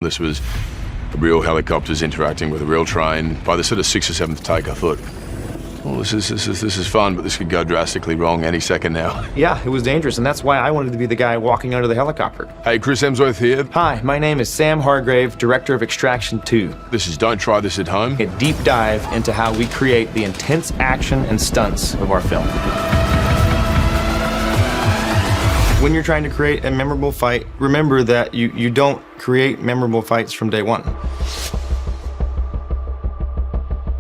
This was real helicopters interacting with a real train. By the sort of 6th or 7th take, I thought, well, this is fun, but this could go drastically wrong any second now. Yeah, it was dangerous, and that's why I wanted to be the guy walking under the helicopter. Hey, Chris Hemsworth here. Hi, my name is Sam Hargrave, director of Extraction 2. This is Don't Try This at Home. A deep dive into how we create the intense action and stunts of our film. When you're trying to create a memorable fight, remember that you don't create memorable fights from day one.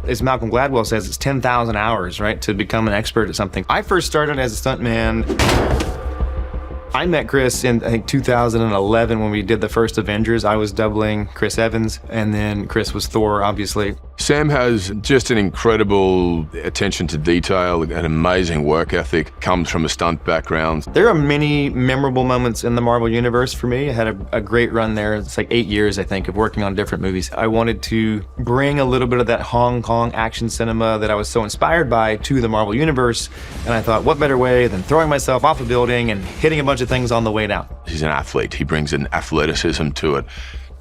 As Malcolm Gladwell says, it's 10,000 hours, right, to become an expert at something. I first started as a stuntman. I met Chris in, I think, 2011 when we did the first Avengers. I was doubling Chris Evans, and then Chris was Thor, obviously. Sam has just an incredible attention to detail, an amazing work ethic, comes from a stunt background. There are many memorable moments in the Marvel Universe for me. I had a great run there. It's like 8 years, I think, of working on different movies. I wanted to bring a little bit of that Hong Kong action cinema that I was so inspired by to the Marvel Universe, and I thought, what better way than throwing myself off a building and hitting a bunch of things on the way down. He's an athlete. He brings an athleticism to it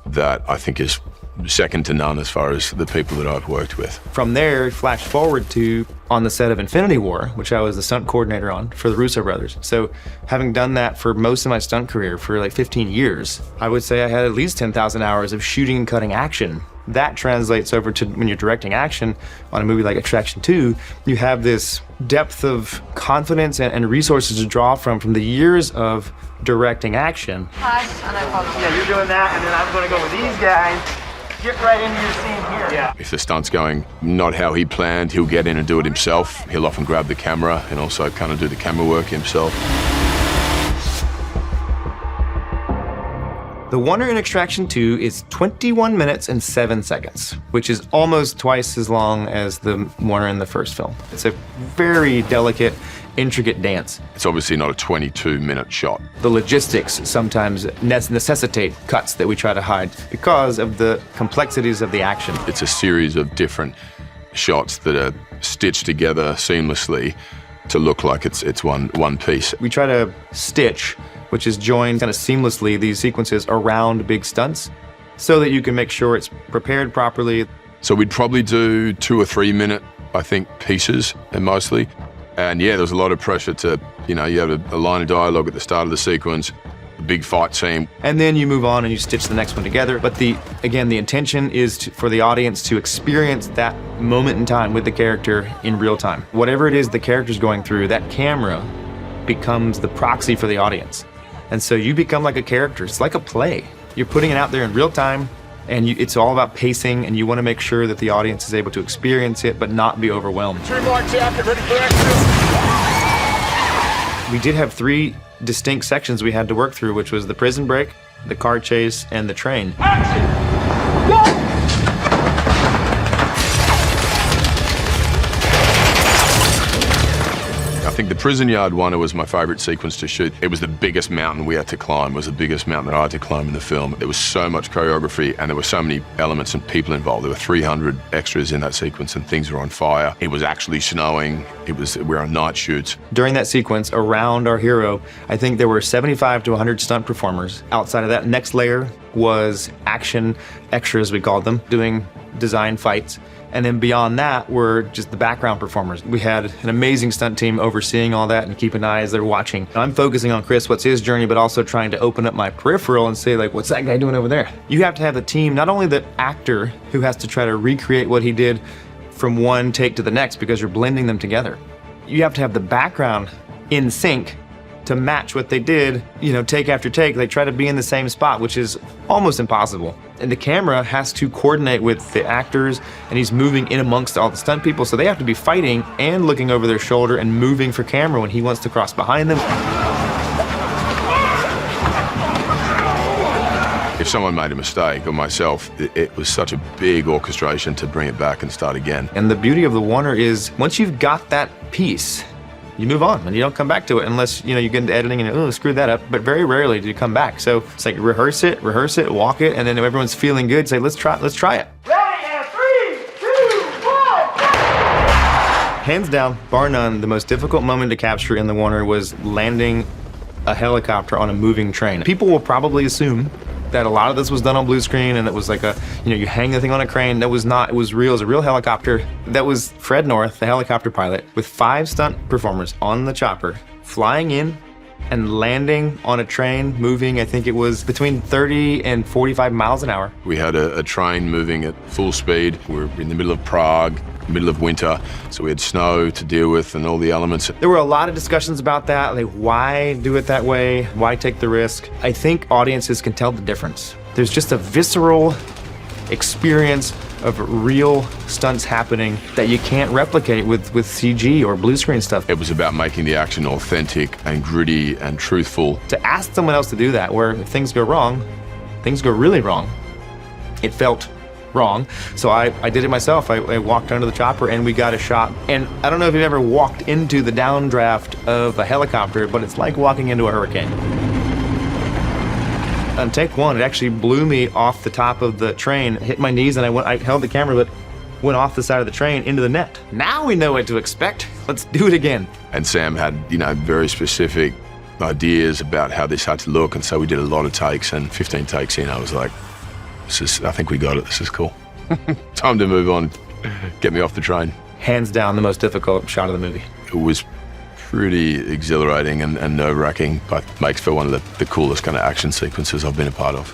that I think is second to none as far as the people that I've worked with. From there, flash forward to on the set of Infinity War, which I was the stunt coordinator on for the Russo brothers. So having done that for most of my stunt career for like 15 years, I would say I had at least 10,000 hours of shooting and cutting action. That translates over to when you're directing action on a movie like Extraction 2, you have this depth of confidence and resources to draw from the years of directing action. Hi, and I apologize. Yeah, you're doing that, and then I'm gonna go with these guys. Get right into your scene here. Yeah. If the stunt's going not how he planned, he'll get in and do it himself. He'll often grab the camera and also kind of do the camera work himself. The Wonder in Extraction 2 is 21 minutes and 7 seconds, which is almost twice as long as the Wonder in the first film. It's a very delicate, intricate dance. It's obviously not a 22-minute shot. The logistics sometimes necessitate cuts that we try to hide because of the complexities of the action. It's a series of different shots that are stitched together seamlessly to look like it's one piece. We try to stitch, which is join kind of seamlessly these sequences around big stunts so that you can make sure it's prepared properly. So we'd probably do 2 or 3 minute, I think, pieces, and mostly. And yeah, there was a lot of pressure to, you have a line of dialogue at the start of the sequence, a big fight scene. And then you move on and you stitch the next one together. But again, the intention is for the audience to experience that moment in time with the character in real time. Whatever it is the character's going through, that camera becomes the proxy for the audience. And so you become like a character. It's like a play. You're putting it out there in real time, and it's all about pacing, and you want to make sure that the audience is able to experience it but not be overwhelmed. Trim lock jacket, ready for action. We did have 3 distinct sections we had to work through, which was the prison break, the car chase, and the train. Action! Go! I think the prison yard one was my favorite sequence to shoot. It was the biggest mountain we had to climb. It was the biggest mountain that I had to climb in the film. There was so much choreography and there were so many elements and people involved. There were 300 extras in that sequence and things were on fire. It was actually snowing. We were on night shoots. During that sequence, around our hero, I think there were 75 to 100 stunt performers. Outside of that, next layer was action extras, we called them, doing design fights. And then beyond that were just the background performers. We had an amazing stunt team overseeing all that and keep an eye as they're watching. I'm focusing on Chris, what's his journey, but also trying to open up my peripheral and say, like, what's that guy doing over there? You have to have the team, not only the actor who has to try to recreate what he did from one take to the next because you're blending them together. You have to have the background in sync to match what they did, take after take. They try to be in the same spot, which is almost impossible. And the camera has to coordinate with the actors, and he's moving in amongst all the stunt people, so they have to be fighting and looking over their shoulder and moving for camera when he wants to cross behind them. If someone made a mistake, or myself, it was such a big orchestration to bring it back and start again. And the beauty of the Wonder is, once you've got that piece, you move on and you don't come back to it unless you get into editing and screw that up, but very rarely do you come back. So it's like rehearse it, walk it, and then if everyone's feeling good, say let's try it. Ready, and 3, 2, 1, go! Hands down, bar none, the most difficult moment to capture in the Wonder was landing a helicopter on a moving train. People will probably assume that a lot of this was done on blue screen, and it was like you hang the thing on a crane. That was not, it was real. It was a real helicopter. That was Fred North, the helicopter pilot, with 5 stunt performers on the chopper, flying in and landing on a train moving, I think it was between 30 and 45 miles an hour. We had a train moving at full speed. We were in the middle of Prague, middle of winter, so we had snow to deal with and all the elements. There were a lot of discussions about that, like why do it that way? Why take the risk? I think audiences can tell the difference. There's just a visceral experience of real stunts happening that you can't replicate with CG or blue screen stuff. It was about making the action authentic and gritty and truthful. To ask someone else to do that, where if things go wrong, things go really wrong. It felt wrong, so I did it myself. I walked under the chopper and we got a shot. And I don't know if you've ever walked into the downdraft of a helicopter, but it's like walking into a hurricane. On take 1, it actually blew me off the top of the train, hit my knees, and I held the camera, but went off the side of the train into the net. Now we know what to expect. Let's do it again. And Sam had, very specific ideas about how this had to look, and so we did a lot of takes, and 15 takes in, I was like, I think we got it, this is cool. Time to move on, get me off the train. Hands down, the most difficult shot of the movie. It was pretty exhilarating and nerve-wracking, but makes for one of the coolest kind of action sequences I've been a part of.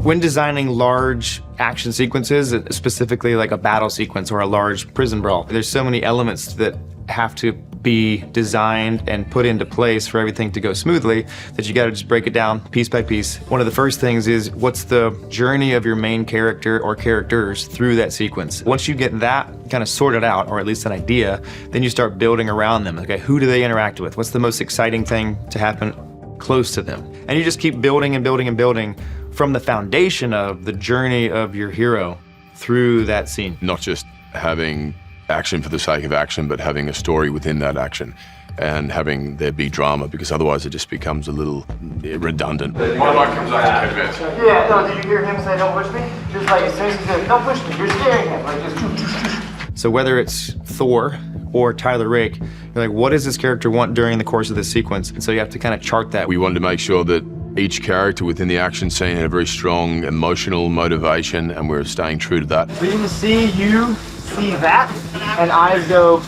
When designing large action sequences, specifically like a battle sequence or a large prison brawl, there's so many elements that have to be designed and put into place for everything to go smoothly that you got to just break it down piece by piece. One of the first things is, what's the journey of your main character or characters through that sequence? Once you get that kind of sorted out, or at least an idea, then you start building around them. Okay, who do they interact with? What's the most exciting thing to happen close to them? And you just keep building and building and building from the foundation of the journey of your hero through that scene. Not just having action for the sake of action, but having a story within that action and having there be drama, because otherwise it just becomes a little redundant. One of mine comes out in 10 minutes. Yeah, no, did you hear him say, don't push me? Just like, as soon as he said, don't push me, you're scaring him. Like, just... So whether it's Thor or Tyler Rake, you're like, what does this character want during the course of this sequence? And so you have to kind of chart that. We wanted to make sure that each character within the action scene had a very strong emotional motivation, and we're staying true to that. We can see you see that, and I go...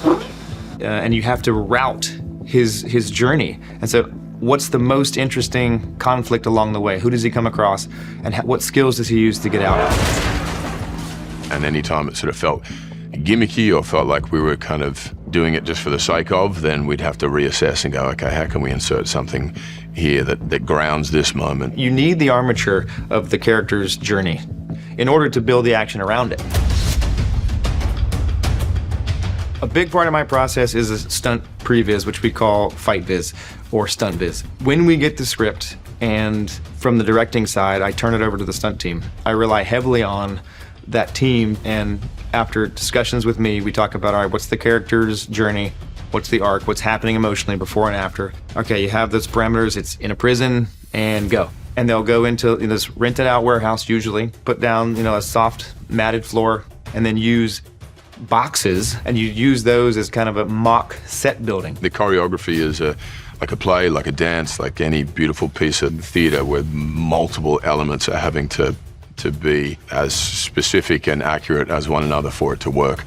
And you have to route his journey. And so what's the most interesting conflict along the way? Who does he come across? And what skills does he use to get out of? And anytime it sort of felt gimmicky or felt like we were kind of doing it just for the sake of, then we'd have to reassess and go, okay, how can we insert something here that grounds this moment? You need the armature of the character's journey in order to build the action around it. A big part of my process is a stunt previs, which we call fight viz or stunt viz. When we get the script, and from the directing side, I turn it over to the stunt team. I rely heavily on that team, and after discussions with me, we talk about, all right, what's the character's journey? What's the arc? What's happening emotionally before and after? Okay, you have those parameters, it's in a prison, and go. And they'll go into this rented out warehouse usually, put down a soft matted floor, and then use boxes, and you use those as kind of a mock set building. The choreography is like a play, like a dance, like any beautiful piece of theater where multiple elements are having to be as specific and accurate as one another for it to work.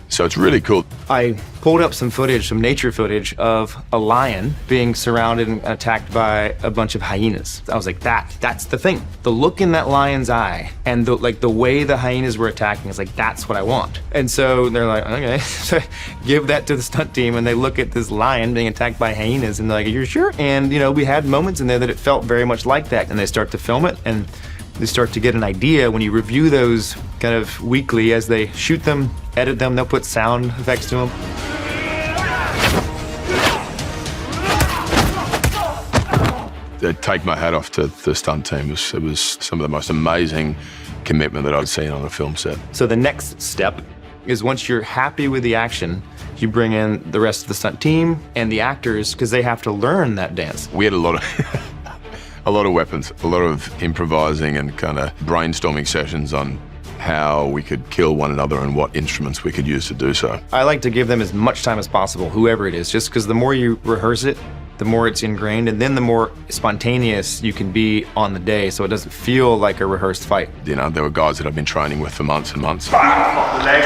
So it's really cool. I pulled up some footage, some nature footage of a lion being surrounded and attacked by a bunch of hyenas. I was like, that's the thing. The look in that lion's eye and the way the hyenas were attacking is like, that's what I want. And so they're like, okay, so give that to the stunt team, and they look at this lion being attacked by hyenas and they're like, you're sure? And we had moments in there that it felt very much like that, and they start to film it, and they start to get an idea. When you review those kind of weekly as they shoot them, edit them, they'll put sound effects to them. I take my hat off to the stunt team. It was some of the most amazing commitment that I'd seen on a film set. So the next step is, once you're happy with the action, you bring in the rest of the stunt team and the actors, because they have to learn that dance. We had a lot of a lot of weapons, a lot of improvising and kind of brainstorming sessions on how we could kill one another and what instruments we could use to do so. I like to give them as much time as possible, whoever it is, just because the more you rehearse it, the more it's ingrained, and then the more spontaneous you can be on the day, so it doesn't feel like a rehearsed fight. You know, there were guys that I've been training with for months and months. Off the leg.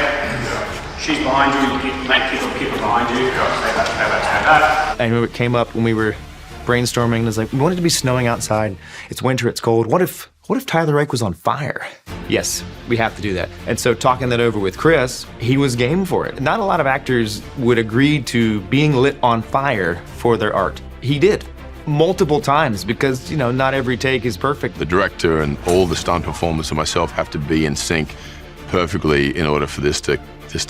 She's behind you. Make keep her behind you. Stay back. I remember it came up when we were brainstorming, and it's like, we want it to be snowing outside. It's winter, it's cold. What if Tyler Rake was on fire? Yes, we have to do that. And so talking that over with Chris, he was game for it. Not a lot of actors would agree to being lit on fire for their art. He did. Multiple times, because, you know, not every take is perfect. The director and all the stunt performers and myself have to be in sync perfectly in order for this to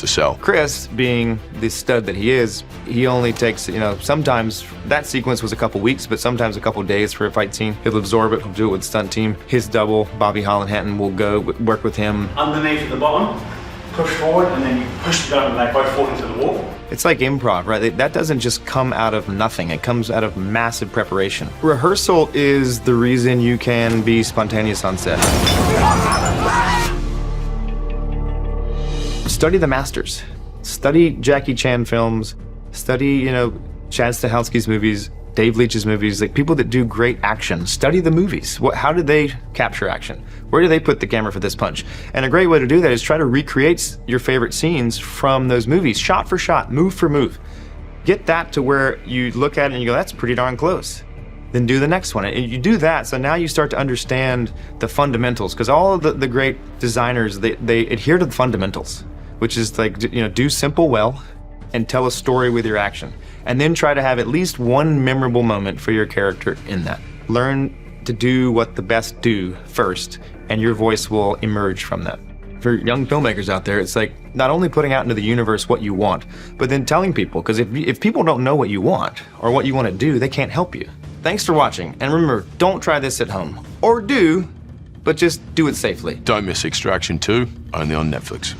sell. Chris, being the stud that he is, he only takes, you know, sometimes that sequence was a couple weeks, but sometimes a couple days for a fight scene. He'll absorb it, he'll do it with stunt team. His double, Bobby Holland-Hatton, will go work with him. Underneath at the bottom, push forward, and then you push the gun and they both fall into the wall. It's like improv, right? That doesn't just come out of nothing. It comes out of massive preparation. Rehearsal is the reason you can be spontaneous on set. Study the masters. Study Jackie Chan films. Study, you know, Chad Stahelski's movies, Dave Leitch's movies, like people that do great action. Study the movies. How did they capture action? Where do they put the camera for this punch? And a great way to do that is try to recreate your favorite scenes from those movies, shot for shot, move for move. Get that to where you look at it and you go, that's pretty darn close. Then do the next one. And you do that, so now you start to understand the fundamentals, because all of the great designers, they adhere to the fundamentals, which is like, you know, do simple well and tell a story with your action. And then try to have at least one memorable moment for your character in that. Learn to do what the best do first, and your voice will emerge from that. For young filmmakers out there, it's like not only putting out into the universe what you want, but then telling people, because if people don't know what you want or what you want to do, they can't help you. Thanks for watching, and remember, don't try this at home. Or do, but just do it safely. Don't miss Extraction 2, only on Netflix.